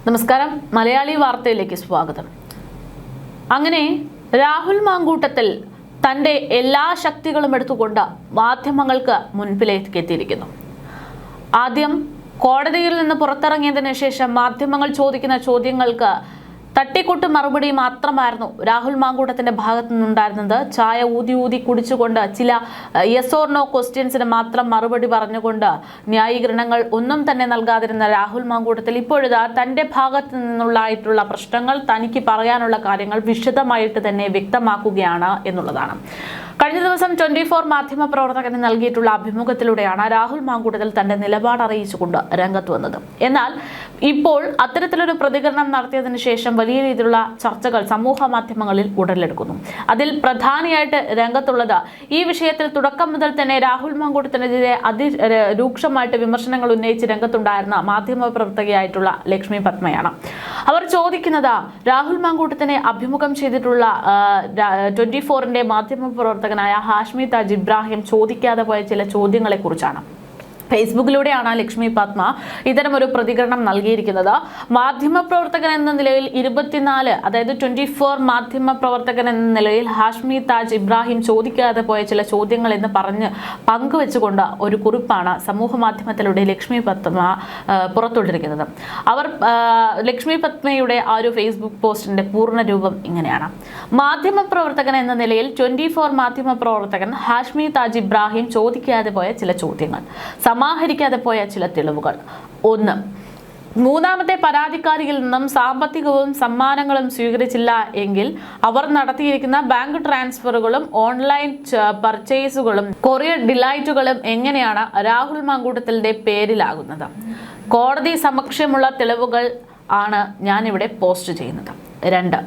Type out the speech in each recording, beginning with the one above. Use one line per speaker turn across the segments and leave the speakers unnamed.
നമസ്കാരം. മലയാളി വാർത്തയിലേക്ക് സ്വാഗതം. അങ്ങനെ രാഹുൽ മാങ്കൂട്ടത്തിൽ തൻ്റെ എല്ലാ ശക്തികളും എടുത്തുകൊണ്ട് മാധ്യമങ്ങൾക്ക് മുൻപിലേക്ക് എത്തിയിരിക്കുന്നു. ആദ്യം കോടതിയിൽ നിന്ന് പുറത്തിറങ്ങിയതിനു ശേഷം മാധ്യമങ്ങൾ ചോദിക്കുന്ന ചോദ്യങ്ങൾക്ക് തട്ടിക്കൂട്ട് മറുപടി മാത്രമായിരുന്നു രാഹുൽ മാങ്കൂട്ടത്തിന്റെ ഭാഗത്തു നിന്നുണ്ടായിരുന്നത്. ചായ ഊതി ഊതി കുടിച്ചുകൊണ്ട് ചില യെസ് ഓർ നോ ക്വസ്റ്റ്യൻസിന് മാത്രം മറുപടി പറഞ്ഞുകൊണ്ട് ന്യായീകരണങ്ങൾ ഒന്നും തന്നെ നൽകാതിരുന്ന രാഹുൽ മാങ്കൂട്ടത്തിൽ ഇപ്പോഴിതാ തന്റെ ഭാഗത്തു നിന്നുള്ളായിട്ടുള്ള പ്രശ്നങ്ങൾ, തനിക്ക് പറയാനുള്ള കാര്യങ്ങൾ വിശദമായിട്ട് തന്നെ വ്യക്തമാക്കുകയാണ് എന്നുള്ളതാണ്. കഴിഞ്ഞ ദിവസം 24 മാധ്യമ പ്രവർത്തകന് നൽകിയിട്ടുള്ള അഭിമുഖത്തിലൂടെയാണ് രാഹുൽ മാങ്കൂട്ടത്തിൽ തന്റെ നിലപാട് അറിയിച്ചുകൊണ്ട് രംഗത്ത് വന്നത്. എന്നാൽ ഇപ്പോൾ അത്തരത്തിലൊരു പ്രതികരണം നടത്തിയതിനു ശേഷം വലിയ രീതിയിലുള്ള ചർച്ചകൾ സമൂഹ മാധ്യമങ്ങളിൽ ഉടലെടുക്കുന്നു. അതിൽ പ്രധാനിയായിട്ട് രംഗത്തുള്ളത് ഈ വിഷയത്തിൽ തുടക്കം മുതൽ തന്നെ രാഹുൽ മാങ്കൂട്ടത്തിനെതിരെ അതിരൂക്ഷമായിട്ട് വിമർശനങ്ങൾ ഉന്നയിച്ച് രംഗത്തുണ്ടായിരുന്ന മാധ്യമ പ്രവർത്തകയായിട്ടുള്ള ലക്ഷ്മി പത്മയാണ്. അവർ ചോദിക്കുന്നത് രാഹുൽ മാങ്കൂട്ടത്തിനെ അഭിമുഖം ചെയ്തിട്ടുള്ള 24ന്റെ മാധ്യമ പ്രവർത്തകനായ ഹാഷ്മി താജ് ഇബ്രാഹിം ചോദിക്കാതെ പോയ ചില ചോദ്യങ്ങളെ കുറിച്ചാണ്. ഫേസ്ബുക്കിലൂടെയാണ് ലക്ഷ്മി പത്മ ഇത്തരമൊരു പ്രതികരണം നൽകിയിരിക്കുന്നത്. മാധ്യമപ്രവർത്തകൻ എന്ന നിലയിൽ 24, അതായത് 24 മാധ്യമപ്രവർത്തകൻ എന്ന നിലയിൽ ഹാഷ്മി താജ് ഇബ്രാഹിം ചോദിക്കാതെ പോയ ചില ചോദ്യങ്ങൾ എന്ന് പറഞ്ഞ് പങ്കുവെച്ചുകൊണ്ട് ഒരു കുറിപ്പാണ് സമൂഹ മാധ്യമത്തിലൂടെ ലക്ഷ്മി പത്മ പുറത്തുവിട്ടിരിക്കുന്നത്. അവർ ലക്ഷ്മി പത്മയുടെ ആ ഒരു ഫേസ്ബുക്ക് പോസ്റ്റിന്റെ പൂർണ്ണ രൂപം ഇങ്ങനെയാണ്: മാധ്യമപ്രവർത്തകൻ എന്ന നിലയിൽ 24 മാധ്യമപ്രവർത്തകൻ ഹാഷ്മി താജ് ഇബ്രാഹിം ചോദിക്കാതെ പോയ ചില ചോദ്യങ്ങൾ, സമാഹരിക്കാതെ പോയ ചില തെളിവുകൾ. 1. മൂന്നാമത്തെ പരാതിക്കാരിയിൽ നിന്നും സാമ്പത്തികവും സമ്മാനങ്ങളും സ്വീകരിച്ചില്ല എങ്കിൽ അവർ നടത്തിയിരിക്കുന്ന ബാങ്ക് ട്രാൻസ്ഫറുകളും ഓൺലൈൻ പർച്ചേസുകളും കൊറിയർ ഡിലൈറ്റുകളും എങ്ങനെയാണ് രാഹുൽ മാങ്കൂട്ടത്തിന്റെ പേരിലാകുന്നത്? കോടതി സമക്ഷമുള്ള തെളിവുകൾ ആണ് ഞാനിവിടെ പോസ്റ്റ് ചെയ്യുന്നത്. 2.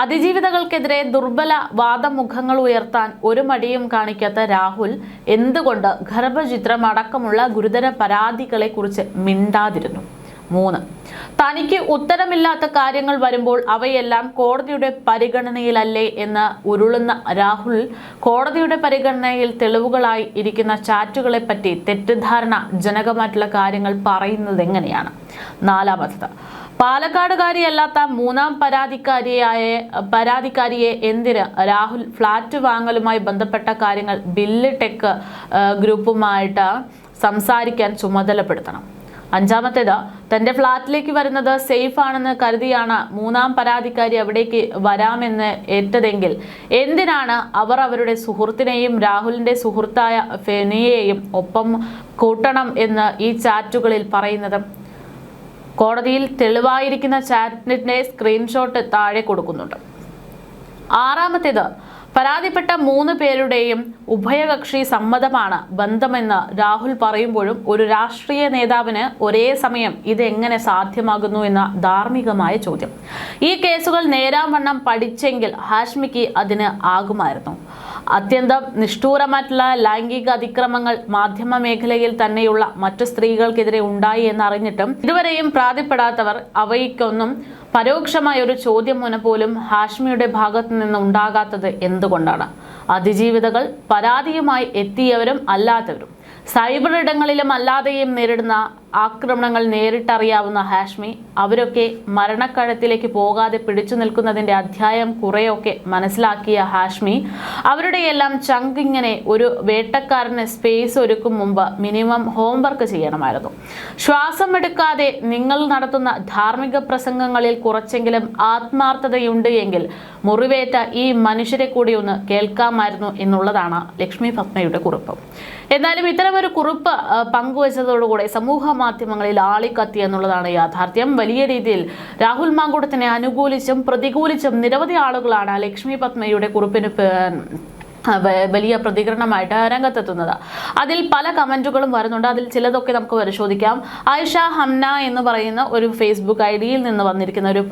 അതിജീവിതകൾക്കെതിരെ ദുർബല വാദമുഖങ്ങൾ ഉയർത്താൻ ഒരു മടിയും കാണിക്കാത്ത രാഹുൽ എന്തുകൊണ്ട് ഗർഭചിത്രം അടക്കമുള്ള ഗുരുതര പരാതികളെ കുറിച്ച് മിണ്ടാതിരുന്നു? 3. തനിക്ക് ഉത്തരമില്ലാത്ത കാര്യങ്ങൾ വരുമ്പോൾ അവയെല്ലാം കോടതിയുടെ പരിഗണനയിലല്ലേ എന്ന് ഉരുളുന്ന രാഹുൽ കോടതിയുടെ പരിഗണനയിൽ തെളിവുകളായി ഇരിക്കുന്ന ചാറ്റുകളെ പറ്റി തെറ്റിദ്ധാരണ ജനകമായിട്ടുള്ള കാര്യങ്ങൾ പറയുന്നത് എങ്ങനെയാണ്? 4. പാലക്കാടുകാരിയല്ലാത്ത മൂന്നാം പരാതിക്കാരിയെ എന്തിന് രാഹുൽ ഫ്ളാറ്റ് വാങ്ങലുമായി ബന്ധപ്പെട്ട കാര്യങ്ങൾ ബില്ല് ടെക് ഗ്രൂപ്പുമായിട്ട് സംസാരിക്കാൻ ചുമതലപ്പെടുത്തണം? 5. തന്റെ ഫ്ളാറ്റിലേക്ക് വരുന്നത് സേഫ് ആണെന്ന് കരുതിയാണ് മൂന്നാം പരാതിക്കാരി അവിടേക്ക് വരാമെന്ന് ഏറ്റതെങ്കിൽ എന്തിനാണ് അവർ അവരുടെ സുഹൃത്തിനെയും രാഹുലിന്റെ സുഹൃത്തായ ഫെനിയെയും ഒപ്പം കൂട്ടണം എന്ന് ഈ ചാറ്റുകളിൽ പറയുന്നത്? കോടതിയിൽ തെളിവായിരിക്കുന്ന ചാറ്റിന്റെ സ്ക്രീൻഷോട്ട് താഴെ കൊടുക്കുന്നുണ്ട്. 6. പരാതിപ്പെട്ട 3 പേരുടെയും ഉഭയകക്ഷി സമ്മതമാണ് ബന്ധമെന്ന് രാഹുൽ പറയുമ്പോഴും ഒരു രാഷ്ട്രീയ നേതാവിന് ഒരേ സമയം ഇതെങ്ങനെ സാധ്യമാകുന്നു എന്ന ധാർമ്മികമായ ചോദ്യം. ഈ കേസുകൾ നേരാവണ്ണം പഠിച്ചെങ്കിൽ ഹാഷ്മിക്ക് അതിന് ആകുമായിരുന്നു. അത്യന്തം നിഷ്ഠൂരമായിട്ടുള്ള ലൈംഗിക അതിക്രമങ്ങൾ മാധ്യമ മേഖലയിൽ തന്നെയുള്ള മറ്റു സ്ത്രീകൾക്കെതിരെ ഉണ്ടായി എന്നറിഞ്ഞിട്ടും ഇതുവരെയും പ്രാതിപ്പെടാത്തവർ അവയ്ക്കൊന്നും പരോക്ഷമായ ഒരു ചോദ്യം പോലും ഹാഷ്മിയുടെ ഭാഗത്തു നിന്ന് ഉണ്ടാകാത്തത് എന്തുകൊണ്ടാണ്? അതിജീവിതകൾ, പരാതിയുമായി എത്തിയവരും അല്ലാത്തവരും, സൈബർ ഇടങ്ങളിലും അല്ലാതെയും നേരിടുന്ന ആക്രമണങ്ങൾ നേരിട്ടറിയാവുന്ന ഹാഷ്മി, അവരൊക്കെ മരണക്കഴത്തിലേക്ക് പോകാതെ പിടിച്ചു നിൽക്കുന്നതിന്റെ അധ്യായം കുറെയൊക്കെ മനസ്സിലാക്കിയ ഹാഷ്മി അവരുടെയെല്ലാം ചങ്കിങ്ങനെ ഒരു വേട്ടക്കാരന് സ്പേസ് ഒരുക്കും മുമ്പ് മിനിമം ഹോംവർക്ക് ചെയ്യണമായിരുന്നു. ശ്വാസം എടുക്കാതെ നിങ്ങൾ നടത്തുന്ന ധാർമ്മിക പ്രസംഗങ്ങളിൽ കുറച്ചെങ്കിലും ആത്മാർത്ഥതയുണ്ട് എങ്കിൽ മുറിവേറ്റ ഈ മനുഷ്യരെ കൂടി ഒന്ന് കേൾക്കാമായിരുന്നു എന്നുള്ളതാണ് ലക്ഷ്മി പത്മയുടെ കുറിപ്പ്. എന്നാലും ഇത്തരമൊരു കുറിപ്പ് പങ്കുവച്ചതോടുകൂടെ സമൂഹ മാധ്യമങ്ങളിൽ ആളിക്കത്തി എന്നുള്ളതാണ് യാഥാർത്ഥ്യം. വലിയ രീതിയിൽ രാഹുൽ മാങ്കൂട്ടത്തിനെ അനുകൂലിച്ചും പ്രതികൂലിച്ചും നിരവധി ആളുകളാണ് ലക്ഷ്മി പത്മയുടെ കുറിപ്പിന് വലിയ പ്രതികരണമായിട്ട് രംഗത്തെത്തുന്നത്. അതിൽ പല കമന്റുകളും വരുന്നുണ്ട്. അതിൽ ചിലതൊക്കെ നമുക്ക് പരിശോധിക്കാം. ആയിഷ ഹംന എന്ന് പറയുന്ന ഒരു ഫേസ്ബുക്ക് ഐഡിയിൽ നിന്ന് വന്നിരിക്കുന്ന ഒരു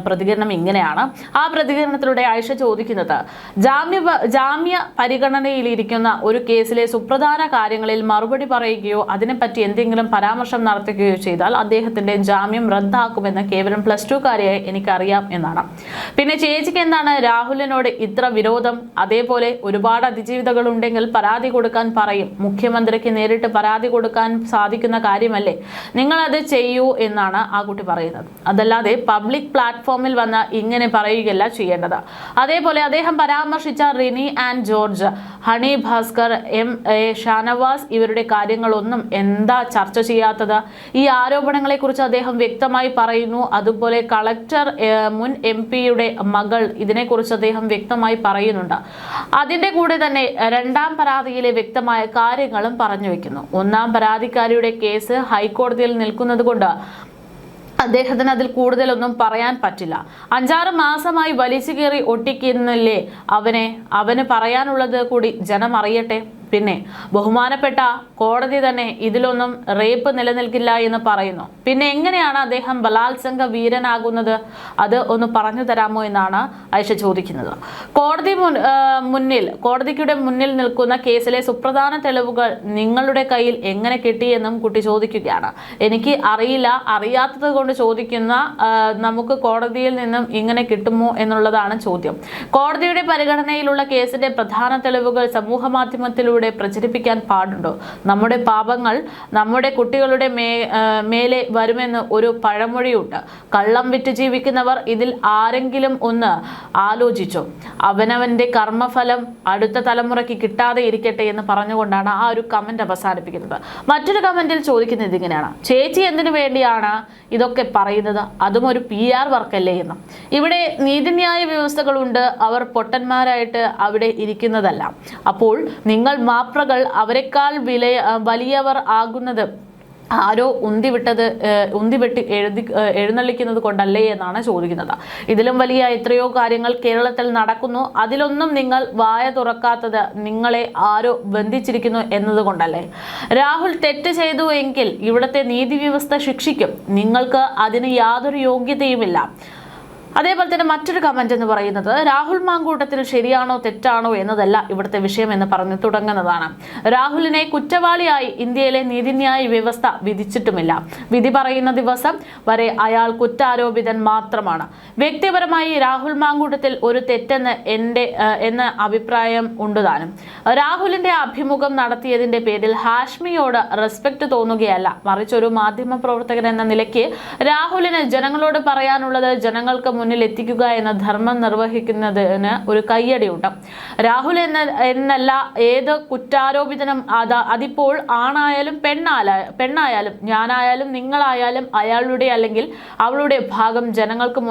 പ്രതികരണം ഇങ്ങനെയാണ്. ആ പ്രതികരണത്തിലൂടെ ആയിഷ ചോദിക്കുന്നത്: ജാമ്യ പരിഗണനയിലിരിക്കുന്ന ഒരു കേസിലെ സുപ്രധാന കാര്യങ്ങളിൽ മറുപടി പറയുകയോ അതിനെപ്പറ്റി എന്തെങ്കിലും പരാമർശം നടത്തുകയോ ചെയ്താൽ അദ്ദേഹത്തിന്റെ ജാമ്യം റദ്ദാക്കുമെന്ന് കേവലം +2കാരിയെ എനിക്കറിയാം എന്നാണ്. പിന്നെ ചേച്ചിക്ക് എന്താണ് രാഹുലിനോട് ഇത്ര വിരോധം? അതേപോലെ ഒരുപാട് ഒരുപാട് അതിജീവിതകൾ ഉണ്ടെങ്കിൽ പരാതി കൊടുക്കാൻ പറയും. മുഖ്യമന്ത്രിക്ക് നേരിട്ട് പരാതി കൊടുക്കാൻ സാധിക്കുന്ന കാര്യമല്ലേ, നിങ്ങളത് ചെയ്യൂ എന്നാണ് ആ കുട്ടി പറയുന്നത്. അതല്ലാതെ പബ്ലിക് പ്ലാറ്റ്ഫോമിൽ വന്ന് ഇങ്ങനെ പറയുകയല്ല ചെയ്യേണ്ടത്. അതേപോലെ അദ്ദേഹം പരാമർശിച്ച Rini and George, honey Bhaskar, MA Shanavas ഇവരുടെ കാര്യങ്ങളൊന്നും എന്താ ചർച്ച ചെയ്യാത്തത്? ഈ ആരോപണങ്ങളെ കുറിച്ച് അദ്ദേഹം വ്യക്തമായി പറയുന്നു. അതുപോലെ കളക്ടർ മുൻ MP-യുടെ മകൾ ഇതിനെക്കുറിച്ച് അദ്ദേഹം വ്യക്തമായി പറയുന്നുണ്ട്. അതിന്റെ കൂടെ തന്നെ രണ്ടാം പരാതിയിലെ വ്യക്തമായ കാര്യങ്ങളും പറഞ്ഞു വെക്കുന്നു. ഒന്നാം പരാതിക്കാരിയുടെ കേസ് ഹൈക്കോടതിയിൽ നിൽക്കുന്നത് കൊണ്ട് അദ്ദേഹത്തിന് അതിൽ കൂടുതലൊന്നും പറയാൻ പറ്റില്ല. 5-6 മാസമായി വലിച്ചു കയറി ഒട്ടിക്കുന്നില്ലേ അവന് പറയാനുള്ളത് കൂടി ജനം അറിയട്ടെ. പിന്നെ ബഹുമാനപ്പെട്ട കോടതി തന്നെ ഇതിലൊന്നും റേപ്പ് നിലനിൽക്കില്ല എന്ന് പറയുന്നു. പിന്നെ എങ്ങനെയാണ് അദ്ദേഹം ബലാത്സംഗ വീരനാകുന്നത്? അത് ഒന്ന് പറഞ്ഞു തരാമോ എന്നാണ് ഐഷ ചോദിക്കുന്നത്. കോടതിയുടെ മുന്നിൽ നിൽക്കുന്ന കേസിലെ സുപ്രധാന തെളിവുകൾ നിങ്ങളുടെ കയ്യിൽ എങ്ങനെ കിട്ടിയെന്നും കുട്ടി ചോദിക്കുകയാണ്. എനിക്ക് അറിയില്ല, അറിയാത്തത് കൊണ്ട് ചോദിക്കുന്ന നമുക്ക് കോടതിയിൽ നിന്നും ഇങ്ങനെ കിട്ടുമോ എന്നുള്ളതാണ് ചോദ്യം. കോടതിയുടെ പരിഗണനയിലുള്ള കേസിന്റെ പ്രധാന തെളിവുകൾ സമൂഹ മാധ്യമത്തിലൂടെ പ്രചരിപ്പിക്കാൻ പാടുണ്ടോ? നമ്മുടെ പാപങ്ങൾ നമ്മുടെ കുട്ടികളുടെ മേലെ വരുമെന്ന് ഒരു പഴമൊഴിയുണ്ട്. കള്ളം വിറ്റ് ജീവിക്കുന്നവർ ഇതിൽ ആരെങ്കിലും ഒന്ന് ആലോചിച്ചോ? അവനവന്റെ കർമ്മഫലം അടുത്ത തലമുറയ്ക്ക് കിട്ടാതെ ഇരിക്കട്ടെ എന്ന് പറഞ്ഞുകൊണ്ടാണ് ആ ഒരു കമന്റ് അവസാനിപ്പിക്കുന്നത്. മറ്റൊരു കമന്റിൽ ചോദിക്കുന്നത് ഇങ്ങനെയാണ്: ചേച്ചി എന്തിനു വേണ്ടിയാണ് ഇതൊക്കെ പറയുന്നത്? അതും ഒരു PR വർക്കല്ലേ എന്ന്. ഇവിടെ നീതിന്യായ വ്യവസ്ഥകളുണ്ട്, അവർ പൊട്ടന്മാരായിട്ട് അവിടെ ഇരിക്കുന്നതല്ല. അപ്പോൾ നിങ്ങൾ മാപ്രകൾ അവരെക്കാൾ വലിയവർ ആകുന്നത് ആരോ ഉന്തിവെട്ടി എഴുന്നള്ളിക്കുന്നത് കൊണ്ടല്ലേ എന്നാണ് ചോദിക്കുന്നത്. ഇതിലും വലിയ എത്രയോ കാര്യങ്ങൾ കേരളത്തിൽ നടക്കുന്നു. അതിലൊന്നും നിങ്ങൾ വായ തുറക്കാത്തത് നിങ്ങളെ ആരോ ബന്ധിച്ചിരിക്കുന്നു എന്നതുകൊണ്ടല്ലേ? രാഹുൽ തെറ്റ് ചെയ്തു എങ്കിൽ ഇവിടുത്തെ നീതി വ്യവസ്ഥ ശിക്ഷിക്കും. നിങ്ങൾക്ക് അതിന് യാതൊരു യോഗ്യതയുമില്ല. അതേപോലെ തന്നെ മറ്റൊരു കമന്റ് എന്ന് പറയുന്നത് രാഹുൽ മാങ്കൂട്ടത്തിൽ ശരിയാണോ തെറ്റാണോ എന്നതല്ല ഇവിടുത്തെ വിഷയം എന്ന് പറഞ്ഞു തുടങ്ങുന്നതാണ്. രാഹുലിനെ കുറ്റവാളിയായി ഇന്ത്യയിലെ നീതിന്യായ വ്യവസ്ഥ വിധിച്ചിട്ടുമില്ല. വിധി പറയുന്ന ദിവസം വരെ അയാൾ കുറ്റാരോപിതൻ മാത്രമാണ്. വ്യക്തിപരമായി രാഹുൽ മാങ്കൂട്ടത്തിൽ ഒരു തെറ്റെന്ന് എന്ന അഭിപ്രായം ഉണ്ടുതാനും. രാഹുലിന്റെ അഭിമുഖം നടത്തിയതിന്റെ പേരിൽ ഹാഷ്മിയോട് റെസ്പെക്ട് തോന്നുകയല്ല, മറിച്ച് ഒരു മാധ്യമ പ്രവർത്തകൻ എന്ന നിലയ്ക്ക് രാഹുലിന് ജനങ്ങളോട് പറയാനുള്ളത് ജനങ്ങൾക്ക് മുന്നിൽ എത്തിക്കുക എന്ന ധർമ്മം നിർവഹിക്കുന്നതിന് ഒരു കയ്യടിയുണ്ട്. രാഹുൽ എന്നല്ല ഏത് കുറ്റാരോപിതനും അതിപ്പോൾ ആണായാലും പെണ്ണായാലും ഞാനായാലും നിങ്ങളായാലും അയാളുടെ അല്ലെങ്കിൽ അവളുടെ ഭാഗം ജനങ്ങൾക്ക്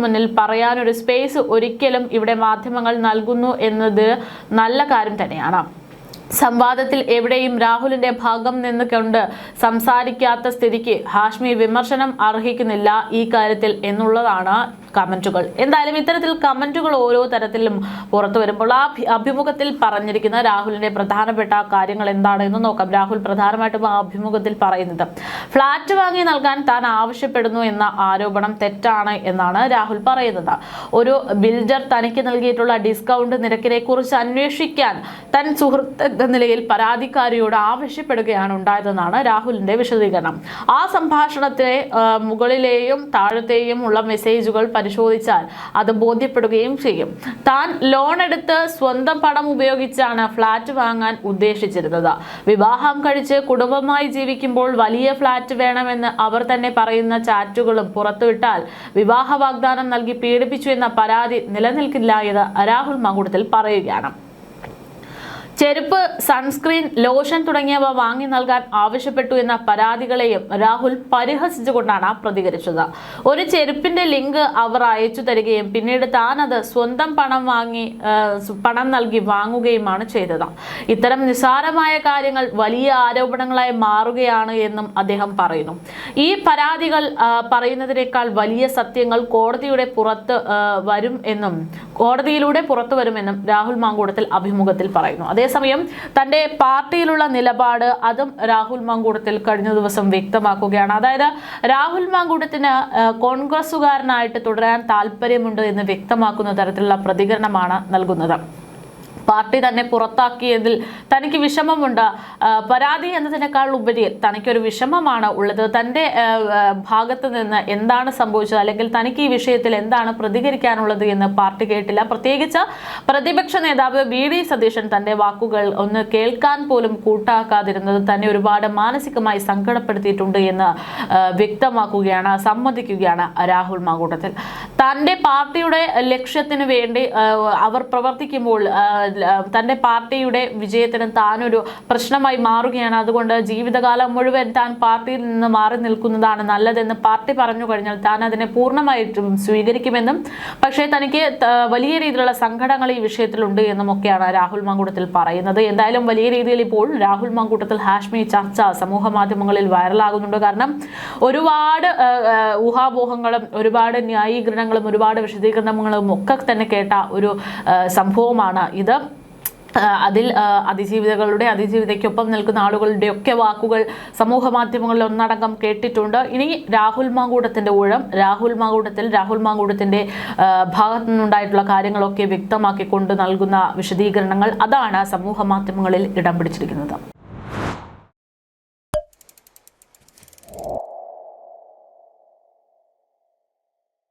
മുന്നിൽ പറയാനൊരു സ്പേസ് ഒരിക്കലും ഇവിടെ മാധ്യമങ്ങൾ നൽകുന്നു എന്നത് നല്ല കാര്യം തന്നെയാണ്. സംവാദത്തിൽ എവിടെയും രാഹുലിന്റെ ഭാഗം നിന്നുകൊണ്ട് സംസാരിക്കാത്ത സ്ഥിതിക്ക് ഹാഷ്മി വിമർശനം അർഹിക്കുന്നില്ല ഈ കാര്യത്തിൽ എന്നുള്ളതാണ് കമന്റുകൾ. എന്തായാലും ഇത്തരത്തിൽ കമന്റുകൾ ഓരോ തരത്തിലും പുറത്തു വരുമ്പോൾ ആ അഭിമുഖത്തിൽ പറഞ്ഞിരിക്കുന്ന രാഹുലിന്റെ പ്രധാനപ്പെട്ട കാര്യങ്ങൾ എന്താണ് എന്ന് നോക്കാം. രാഹുൽ പ്രധാനമായിട്ടും ആ അഭിമുഖത്തിൽ പറയുന്നത് ഫ്ളാറ്റ് വാങ്ങി നൽകാൻ താൻ ആവശ്യപ്പെടുന്നു എന്ന ആരോപണം തെറ്റാണ് എന്നാണ് രാഹുൽ പറയുന്നത്. ഒരു ബിൽഡർ തനിക്ക് നൽകിയിട്ടുള്ള ഡിസ്കൗണ്ട് നിരക്കിനെ കുറിച്ച് അന്വേഷിക്കാൻ തൻ സുഹൃത്ത് എന്ന നിലയിൽ പരാതിക്കാരിയോട് ആവശ്യപ്പെടുകയാണ് ഉണ്ടായതെന്നാണ് രാഹുലിന്റെ വിശദീകരണം. ആ സംഭാഷണത്തിലെ മുകളിലെയും താഴത്തെയും ഉള്ള മെസ്സേജുകൾ പരിശോധിച്ചാൽ അത് ബോധ്യപ്പെടുകയും ചെയ്യും. താൻ ലോൺ എടുത്ത് സ്വന്തം പണം ഉപയോഗിച്ചാണ് ഫ്ളാറ്റ് വാങ്ങാൻ ഉദ്ദേശിച്ചിരുന്നത്. വിവാഹം കഴിച്ച് കുടുംബമായി ജീവിക്കുമ്പോൾ വലിയ ഫ്ളാറ്റ് വേണമെന്ന് അവർ തന്നെ പറയുന്ന ചാറ്റുകളും പുറത്തുവിട്ടാൽ വിവാഹ വാഗ്ദാനം നൽകി പീഡിപ്പിച്ചു എന്ന പരാതി നിലനിൽക്കില്ല എന്ന് രാഹുൽ മാങ്കൂട്ടത്തിൽ പറയുകയാണ്. ചെരുപ്പ്, സൺസ്ക്രീൻ, ലോഷൻ തുടങ്ങിയവ വാങ്ങി നൽകാൻ ആവശ്യപ്പെട്ടു എന്ന പരാതികളെയും രാഹുൽ പരിഹസിച്ചുകൊണ്ടാണ് പ്രതികരിച്ചത്. ഒരു ചെരുപ്പിന്റെ ലിങ്ക് അവർ അയച്ചു തരികയും പിന്നീട് താൻ അത് സ്വന്തം പണം നൽകി വാങ്ങുകയുമാണ് ചെയ്തത്. ഇത്തരം നിസ്സാരമായ കാര്യങ്ങൾ വലിയ ആരോപണങ്ങളായി മാറുകയാണ് എന്നും അദ്ദേഹം പറയുന്നു. ഈ പരാതികൾ പറയുന്നതിനേക്കാൾ വലിയ സത്യങ്ങൾ കോടതിയിലൂടെ പുറത്തു വരുമെന്നും രാഹുൽ മാങ്കൂട്ടത്തിൽ അഭിമുഖത്തിൽ പറയുന്നു. അതേസമയം തന്റെ പാർട്ടിയിലുള്ള നിലപാട് അതും രാഹുൽ മാങ്കൂട്ടത്തിൽ കഴിഞ്ഞ ദിവസം വ്യക്തമാക്കുകയാണ്. അതായത് രാഹുൽ മാങ്കൂട്ടത്തിന് കോൺഗ്രസുകാരനായിട്ട് തുടരാൻ താല്പര്യമുണ്ട് എന്ന് വ്യക്തമാക്കുന്ന തരത്തിലുള്ള പ്രതികരണമാണ് നൽകുന്നത്. പാർട്ടി തന്നെ പുറത്താക്കിയതിൽ തനിക്ക് വിഷമമുണ്ട്. പരാതി എന്നതിനേക്കാൾ ഉപരി തനിക്കൊരു വിഷമമാണ് ഉള്ളത്. തൻ്റെ ഭാഗത്ത് നിന്ന് എന്താണ് സംഭവിച്ചത്, അല്ലെങ്കിൽ തനിക്ക് ഈ വിഷയത്തിൽ എന്താണ് പ്രതികരിക്കാനുള്ളത് എന്ന് പാർട്ടി കേട്ടില്ല. പ്രത്യേകിച്ച് പ്രതിപക്ഷ നേതാവ് വി.ഡി. സതീശൻ തൻ്റെ വാക്കുകൾ ഒന്ന് കേൾക്കാൻ പോലും കൂട്ടാക്കാതിരുന്നത് തന്നെ ഒരുപാട് മാനസികമായി സങ്കടപ്പെടുത്തിയിട്ടുണ്ട് എന്ന് വ്യക്തമാക്കുകയാണ്, സമ്മതിക്കുകയാണ് രാഹുൽ മാങ്കൂട്ടത്തിൽ. തൻ്റെ പാർട്ടിയുടെ ലക്ഷ്യത്തിന് വേണ്ടി അവർ പ്രവർത്തിക്കുമ്പോൾ തൻ്റെ പാർട്ടിയുടെ വിജയത്തിന് താനൊരു പ്രശ്നമായി മാറുകയാണ്. അതുകൊണ്ട് ജീവിതകാലം മുഴുവൻ താൻ പാർട്ടിയിൽ നിന്ന് മാറി നിൽക്കുന്നതാണ് നല്ലതെന്ന് പാർട്ടി പറഞ്ഞു കഴിഞ്ഞാൽ താൻ അതിനെ പൂർണ്ണമായിട്ടും സ്വീകരിക്കുമെന്നും, പക്ഷേ തനിക്ക് വലിയ രീതിയിലുള്ള സങ്കടങ്ങൾ ഈ വിഷയത്തിലുണ്ട് എന്നുമൊക്കെയാണ് രാഹുൽ മാങ്കൂട്ടത്തിൽ പറയുന്നത്. എന്തായാലും വലിയ രീതിയിൽ ഇപ്പോൾ രാഹുൽ മാങ്കൂട്ടത്തിൽ ഹാഷ്മി ചർച്ച സമൂഹ മാധ്യമങ്ങളിൽ വൈറലാകുന്നുണ്ട്. കാരണം ഒരുപാട് ഊഹാപോഹങ്ങളും ഒരുപാട് ന്യായീകരണങ്ങളും ഒരുപാട് വിശദീകരണങ്ങളും ഒക്കെ തന്നെ കേട്ട ഒരു സംഭവമാണ് ഇത്. അതിൽ അതിജീവിതയ്ക്കൊപ്പം നിൽക്കുന്ന ആളുകളുടെ ഒക്കെ വാക്കുകൾ സമൂഹ മാധ്യമങ്ങളിൽ ഒന്നടങ്കം കേട്ടിട്ടുണ്ട്. ഇനി രാഹുൽ മാങ്കൂട്ടത്തിന്റെ ഭാഗത്തു നിന്നുണ്ടായിട്ടുള്ള കാര്യങ്ങളൊക്കെ വ്യക്തമാക്കിക്കൊണ്ട് നൽകുന്ന വിശദീകരണങ്ങൾ, അതാണ് സമൂഹ മാധ്യമങ്ങളിൽ ഇടം പിടിച്ചിരിക്കുന്നത്.